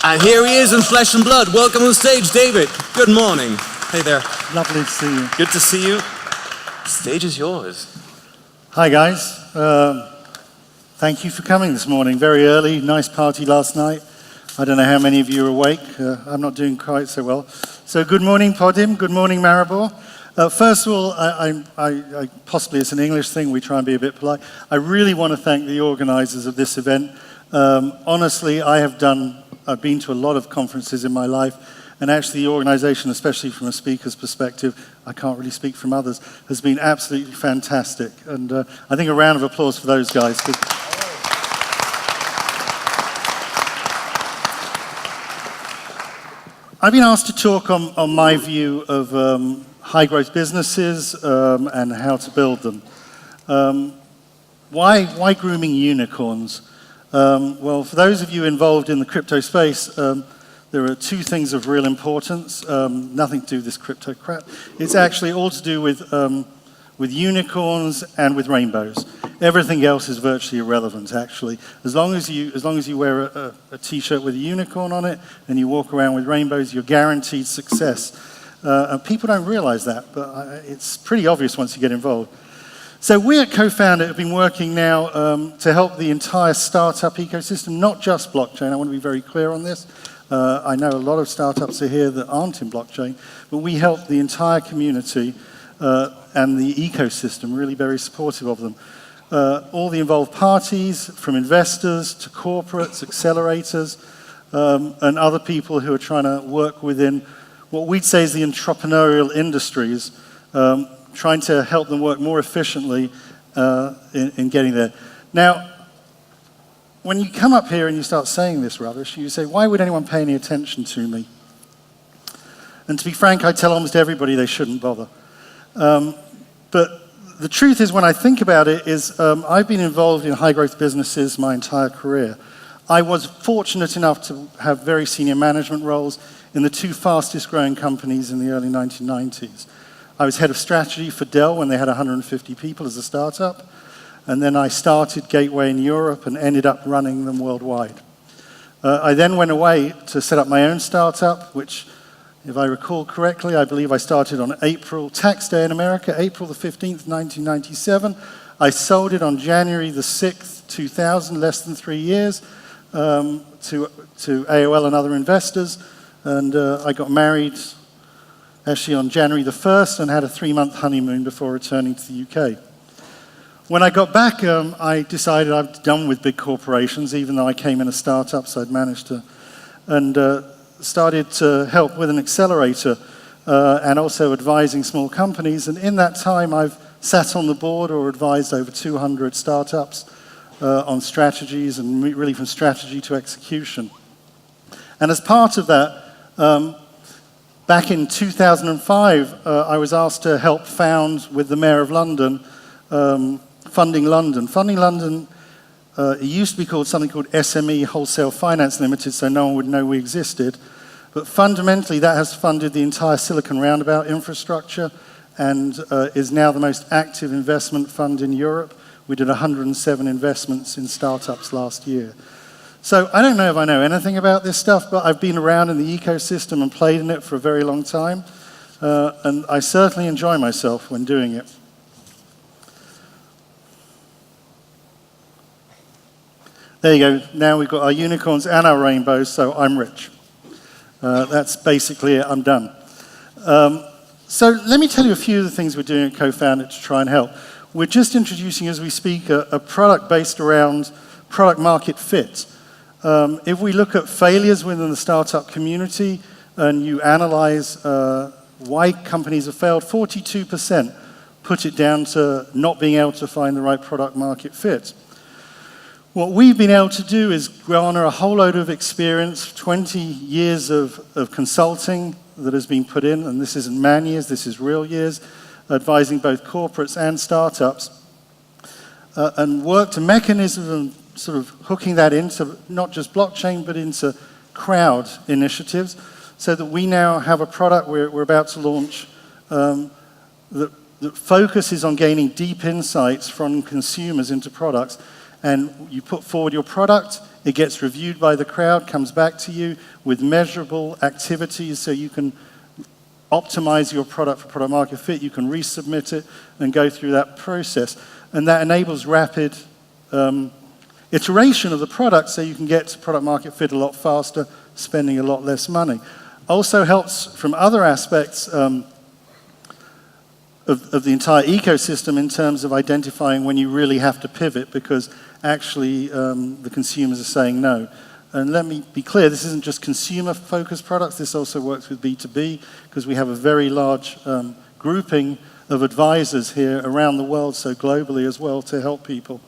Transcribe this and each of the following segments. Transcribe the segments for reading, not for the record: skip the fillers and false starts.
And here he is in flesh and blood. Welcome on stage, David. Good morning. Hey there. Lovely to see you. Good to see you. The stage is yours. Hi, guys. Thank you for coming this morning. Very early, nice party last night. I don't know how many of you are awake. I'm not doing quite so well. So good morning, PODIM. Good morning, Maribor. First of all, I possibly it's an English thing, we try and be a bit polite. I really want to thank the organizers of this event. Honestly, I've been to a lot of conferences in my life, and actually the organization, especially from a speaker's perspective, I can't really speak from others, has been absolutely fantastic. And I think a round of applause for those guys. I've been asked to talk on my view of high growth businesses and how to build them. Why grooming unicorns? Well, for those of you involved in the crypto space, there are two things of real importance. Nothing to do with this crypto crap. It's actually all to do with unicorns and with rainbows. Everything else is virtually irrelevant, actually. As long as you wear a T-shirt with a unicorn on it and you walk around with rainbows, you're guaranteed success. And people don't realize that, but it's pretty obvious once you get involved. So we at Cofound.it have been working now to help the entire startup ecosystem, not just blockchain. I want to be very clear on this. I know a lot of startups are here that aren't in blockchain, but we help the entire community and the ecosystem, really very supportive of them. All the involved parties, from investors to corporates, accelerators, and other people who are trying to work within what we'd say is the entrepreneurial industries, trying to help them work more efficiently in getting there. Now, when you come up here and you start saying this rubbish, you say, why would anyone pay any attention to me? And to be frank, I tell almost everybody they shouldn't bother. But the truth is, when I think about it, is I've been involved in high growth businesses my entire career. I was fortunate enough to have very senior management roles in the two fastest growing companies in the early 1990s. I was head of strategy for Dell when they had 150 people as a startup. And then I started Gateway in Europe and ended up running them worldwide. I then went away to set up my own startup, which, if I recall correctly, I believe I started on tax day in America, April the 15th, 1997. I sold it on January the 6th, 2000, less than 3 years, to AOL and other investors. And I got married actually on January the 1st and had a 3-month honeymoon before returning to the UK. When I got back, I decided I'm done with big corporations, even though I came in a startup, so I'd managed to, and started to help with an accelerator and also advising small companies. And in that time, I've sat on the board or advised over 200 startups on strategies, and really from strategy to execution. And as part of that, back in 2005, I was asked to help found with the Mayor of London, Funding London. Funding London, it used to be called something called SME Wholesale Finance Limited, so no one would know we existed. But fundamentally, that has funded the entire Silicon Roundabout infrastructure and is now the most active investment fund in Europe. We did 107 investments in startups last year. So I don't know if I know anything about this stuff, but I've been around in the ecosystem and played in it for a very long time. And I certainly enjoy myself when doing it. There you go. Now we've got our unicorns and our rainbows, so I'm rich. That's basically it. I'm done. So let me tell you a few of the things we're doing at Cofound.it to try and help. We're just introducing, as we speak, a product based around product market fit. If we look at failures within the startup community and you analyze why companies have failed, 42% put it down to not being able to find the right product market fit. What we've been able to do is garner a whole load of experience, 20 years of consulting that has been put in, and this isn't man years, this is real years, advising both corporates and startups, and worked a mechanism of sort of hooking that into not just blockchain, but into crowd initiatives, so that we now have a product we're about to launch that focuses on gaining deep insights from consumers into products. And you put forward your product, it gets reviewed by the crowd, comes back to you with measurable activities so you can optimize your product for product market fit, you can resubmit it and go through that process. And that enables rapid iteration of the product so you can get to product market fit a lot faster, spending a lot less money. Also helps from other aspects of the entire ecosystem in terms of identifying when you really have to pivot, because actually the consumers are saying no. And let me be clear, this isn't just consumer-focused products, this also works with B2B, because we have a very large grouping of advisors here around the world, so globally as well, to help people.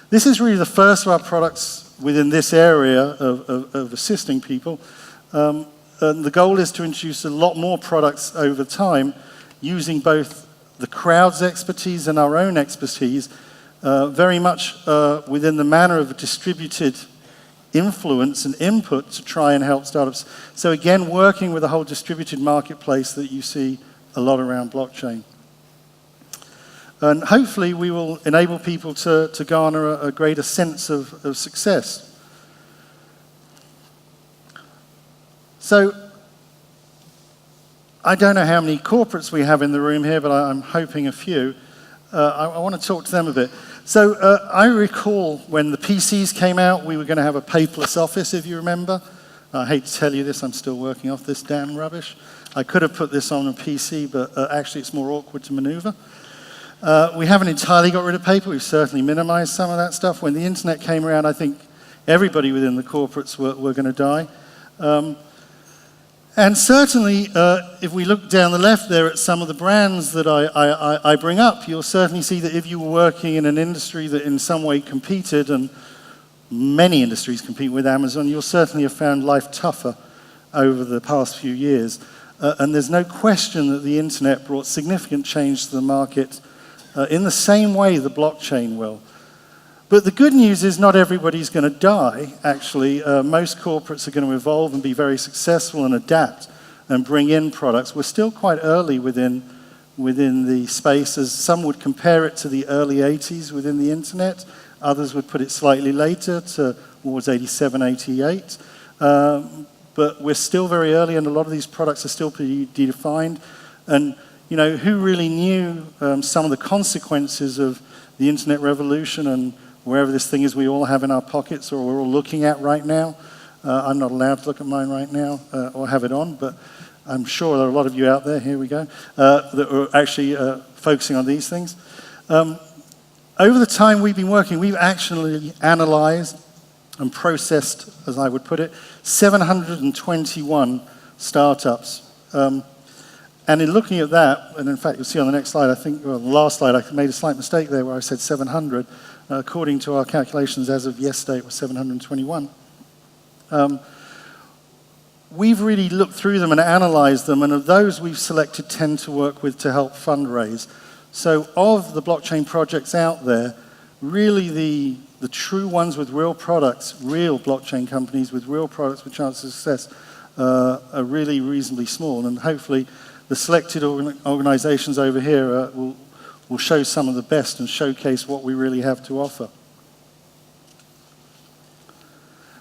This is really the first of our products within this area of assisting people. And the goal is to introduce a lot more products over time using both the crowd's expertise and our own expertise, very much within the manner of a distributed influence and input to try and help startups. So again, working with a whole distributed marketplace that you see a lot around blockchain. And hopefully we will enable people to garner a greater sense of success. So, I don't know how many corporates we have in the room here, but I'm hoping a few. I want to talk to them a bit. So I recall when the PCs came out, we were going to have a paperless office, if you remember. I hate to tell you this, I'm still working off this damn rubbish. I could have put this on a PC, but actually it's more awkward to maneuver. We haven't entirely got rid of paper. We've certainly minimized some of that stuff. When the internet came around, I think everybody within the corporates were going to die. And certainly, if we look down the left there at some of the brands that I bring up, you'll certainly see that if you were working in an industry that in some way competed, and many industries compete with Amazon, you'll certainly have found life tougher over the past few years. And there's no question that the internet brought significant change to the market in the same way the blockchain will. But the good news is not everybody's going to die, actually. Most corporates are going to evolve and be very successful and adapt and bring in products. We're still quite early within the space, as some would compare it to the early 80s within the internet. Others would put it slightly later, towards 87, 88. But we're still very early, and a lot of these products are still pretty defined. And you know, who really knew some of the consequences of the internet revolution and wherever this thing is we all have in our pockets or we're all looking at right now. I'm not allowed to look at mine right now or have it on, but I'm sure there are a lot of you out there, here we go, that are actually focusing on these things. Over the time we've been working, we've actually analyzed and processed, as I would put it, 721 startups. And in looking at that, and in fact you'll see on the next slide, I think, well, the last slide, I made a slight mistake there where I said 700. According to our calculations as of yesterday, it was 721. We've really looked through them and analyzed them, and of those we've selected 10 to work with to help fundraise. So of the blockchain projects out there, really the true ones with real products, real blockchain companies with real products with chance of success are really reasonably small, and hopefully the selected organizations over here will show some of the best and showcase what we really have to offer.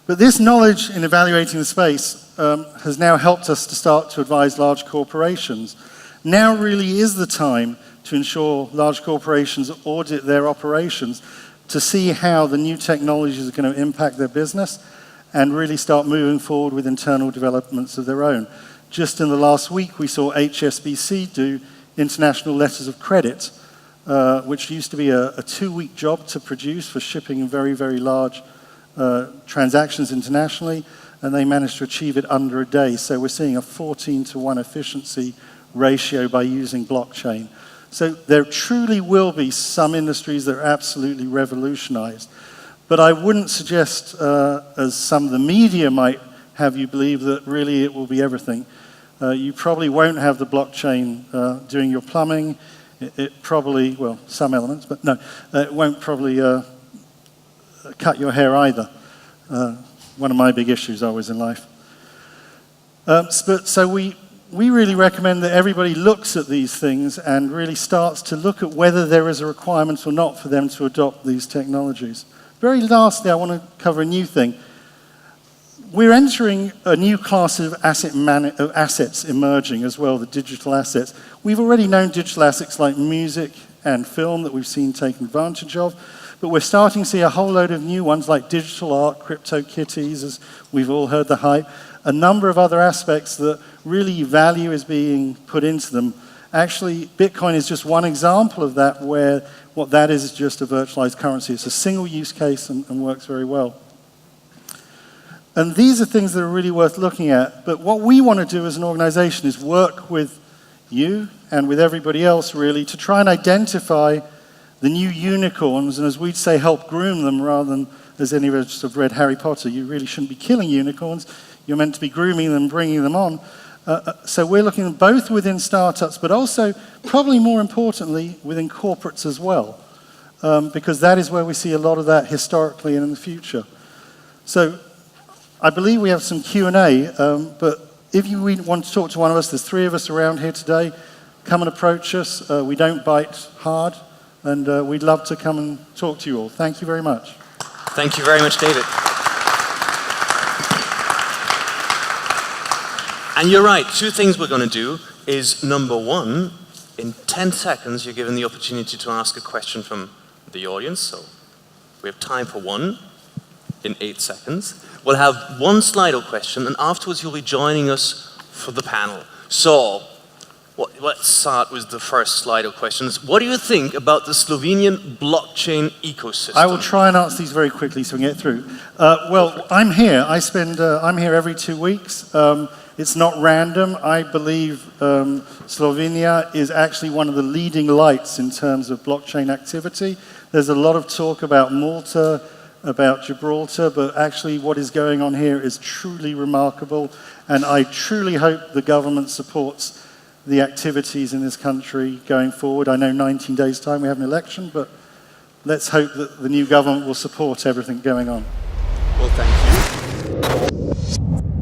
But this knowledge in evaluating the space has now helped us to start to advise large corporations. Now really is the time to ensure large corporations audit their operations to see how the new technologies are going to impact their business and really start moving forward with internal developments of their own. Just in the last week, we saw HSBC do international letters of credit, which used to be a 2-week job to produce for shipping very, very large transactions internationally, and they managed to achieve it under a day. So we're seeing a 14-to-1 efficiency ratio by using blockchain. So there truly will be some industries that are absolutely revolutionized. But I wouldn't suggest, as some of the media might have you believe, that really it will be everything. You probably won't have the blockchain doing your plumbing. It probably, well, some elements, but no, it won't probably cut your hair either. One of my big issues always in life. So we really recommend that everybody looks at these things and really starts to look at whether there is a requirement or not for them to adopt these technologies. Very lastly, I want to cover a new thing. We're entering a new class of assets emerging as well, the digital assets. We've already known digital assets like music and film that we've seen taken advantage of, but we're starting to see a whole load of new ones like digital art, crypto kitties, as we've all heard the hype, a number of other aspects that really value is being put into them. Actually, Bitcoin is just one example of that, where what that is just a virtualized currency. It's a single use case and works very well. And these are things that are really worth looking at. But what we want to do as an organization is work with you and with everybody else, really, to try and identify the new unicorns, and as we'd say, help groom them, rather than, as any of us have read Harry Potter, you really shouldn't be killing unicorns. You're meant to be grooming them, bringing them on. So we're looking both within startups, but also, probably more importantly, within corporates as well, because that is where we see a lot of that historically and in the future. So I believe we have some Q&A, but if you want to talk to one of us, there's 3 of us around here today. Come and approach us. We don't bite hard, and we'd love to come and talk to you all. Thank you very much. Thank you very much, David. And you're right, 2 things we're going to do is, number 1, in 10 seconds, you're given the opportunity to ask a question from the audience. So we have time for 1 in 8 seconds. We'll have 1 Slido question, and afterwards you'll be joining us for the panel. So let's start with the first Slido questions. What do you think about the Slovenian blockchain ecosystem? I will try and answer these very quickly so we can get through. Well, I'm here. I'm here every 2 weeks. It's not random. I believe Slovenia is actually one of the leading lights in terms of blockchain activity. There's a lot of talk about Malta, about Gibraltar, but actually what is going on here is truly remarkable, and I truly hope the government supports the activities in this country going forward. I know 19 days' time we have an election, but let's hope that the new government will support everything going on. Well, thank you.